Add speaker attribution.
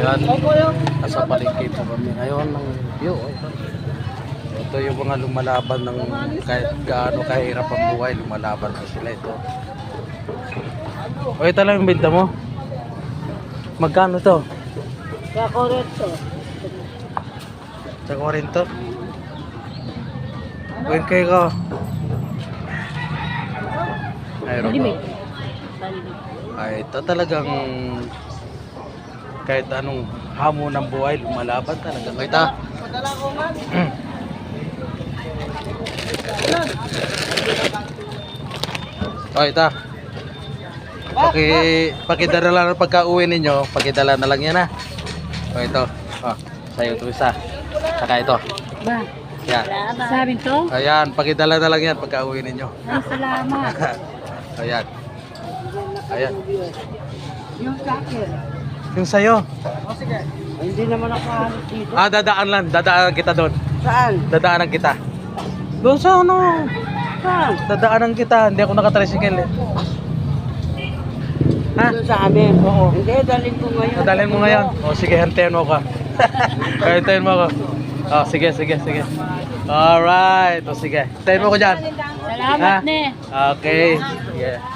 Speaker 1: Ayan, nasa palengke po kami ngayon ng view. Ito yung mga lumalaban ng kahit gaano kahirap ang buhay, lumalaban na sila ito. O ito lang yung benta mo? Magkano to?
Speaker 2: Sa Coretto.
Speaker 1: Sa 40? Wait kayo ko. Ayun ko. Ay, ito talagang kahit anong hamon ng buhay, lumalaban talaga. Kita. Oh, ito. Pakidala lang ng pagka-uwi ninyo, pakidala na lang yan ha. Oh, ito. Oh, sa'yo ito isa. Saka ito.
Speaker 2: Ba?
Speaker 1: Yan.
Speaker 2: Sabi to?
Speaker 1: Ayan, pakidala na lang yan pagka-uwi ninyo.
Speaker 2: Ay, salamat.
Speaker 1: Ayan. Ayan.
Speaker 2: Yung sa akin.
Speaker 1: Yung sa'yo.
Speaker 2: O sige. Hindi naman ako halos dito.
Speaker 1: Ah, dadaan lang. Dadaanan kita doon.
Speaker 2: Saan?
Speaker 1: Dadaanan kita. Doon sa ano?
Speaker 2: Saan?
Speaker 1: Dadaanan kita. Hindi ako nakatricycle eh. Ha?
Speaker 2: Doon sa amin.
Speaker 1: Oo.
Speaker 2: Hindi, dalhin ko ngayon.
Speaker 1: Dadalhin mo ngayon. O sige, hantayin mo ka. Hantayin mo ako. Oh, sige, sige, sige. Alright. O sige. Hantayin mo ko dyan.
Speaker 2: Salamat,
Speaker 1: Ha?
Speaker 2: ne.
Speaker 1: Okay. Yeah.